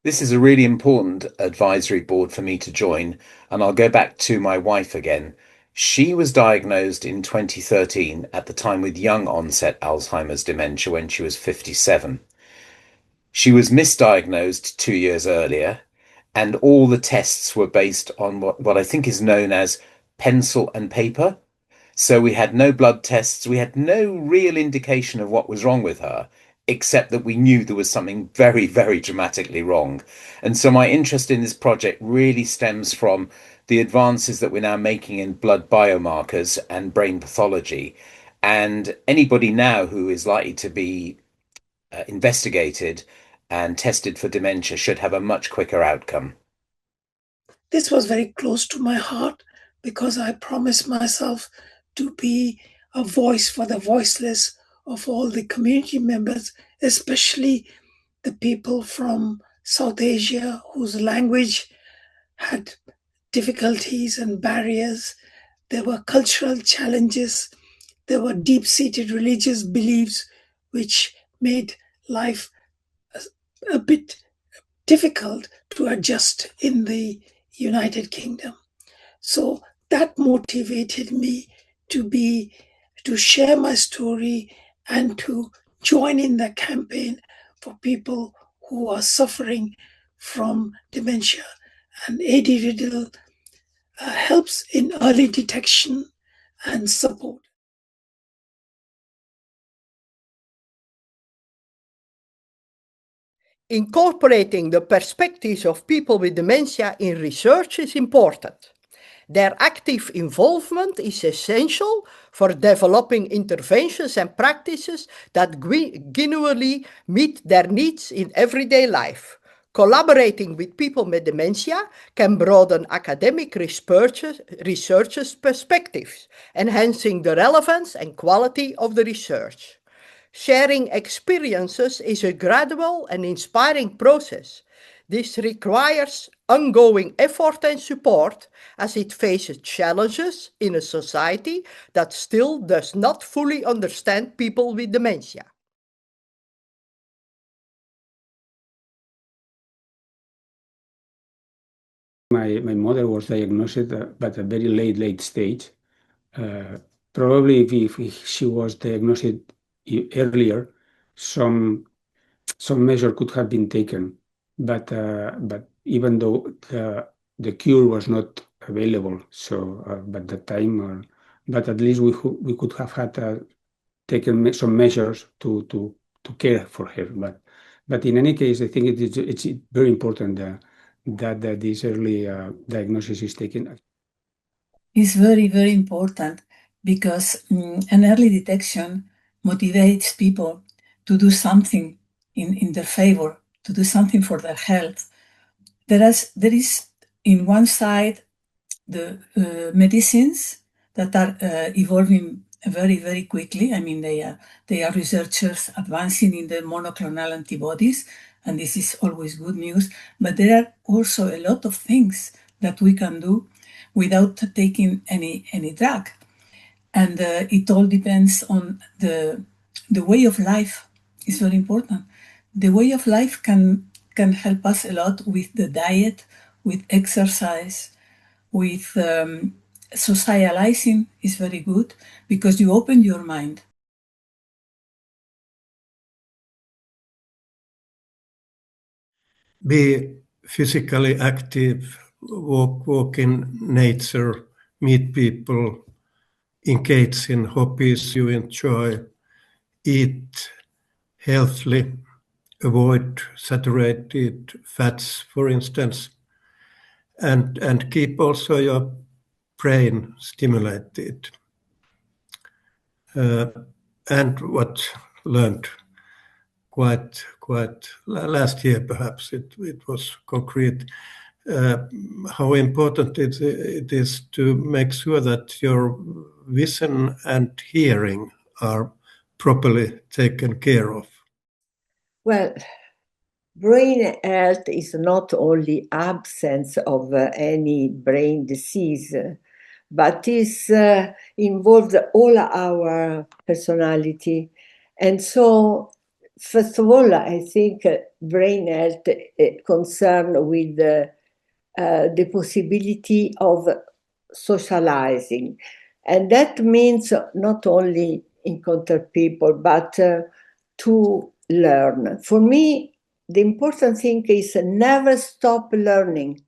This is a really important advisory board for me to join, and I'll go back to my wife again. She was diagnosed in 2013 at the time with young onset Alzheimer's dementia when she was 57. She was misdiagnosed 2 years earlier, and all the tests were based on what I think is known as pencil and paper. So we had no blood tests. We had no real indication of what was wrong with her, except that we knew there was something very, very dramatically wrong. And so my interest in this project really stems from the advances that we're now making in blood biomarkers and brain pathology. And anybody now who is likely to be investigated and tested for dementia should have a much quicker outcome. This was very close to my heart because I promised myself to be a voice for the voiceless of all the community members, especially the people from South Asia whose language had difficulties and barriers. There were cultural challenges. There were deep seated religious beliefs which made life a bit difficult to adjust in the United Kingdom. So that motivated me to share my story and to join in the campaign for people who are suffering from dementia. And AD-RIDDLE helps in early detection and support. Incorporating the perspectives of people with dementia in research is important. Their active involvement is essential for developing interventions and practices that genuinely meet their needs in everyday life. Collaborating with people with dementia can broaden academic researchers' perspectives, enhancing the relevance and quality of the research. Sharing experiences is a gradual and inspiring process. This requires ongoing effort and support as it faces challenges in a society that still does not fully understand people with dementia. My mother was diagnosed at a very late stage. Probably if she was diagnosed earlier, some measure could have been taken. But even though the cure was not available, so at that time, but at least we could have had taken some measures to care for her. But in any case, I think it's very important that this early diagnosis is taken. It's very, very important because an early detection motivates people to do something in their favor, to do something for their health. There is in one side the medicines that are evolving very, very quickly. I mean, they are researchers advancing in the monoclonal antibodies, and this is always good news. But there are also a lot of things that we can do without taking any drug. And it all depends on the way of life. It's very important. The way of life can help us a lot with the diet, with exercise, with socializing is very good because you open your mind. Be physically active, walk in nature, meet people, engage in hobbies you enjoy, eat healthily, avoid saturated fats, for instance, and keep also your brain stimulated. And what learned quite last year, perhaps it was concrete, how important it is to make sure that your vision and hearing are properly taken care of. Well, brain health is not only absence of any brain disease, but is involved all our personality. And so first of all, I think brain health concerned with the possibility of socializing. And that means not only encounter people, but to learn. For me, the important thing is never stop learning.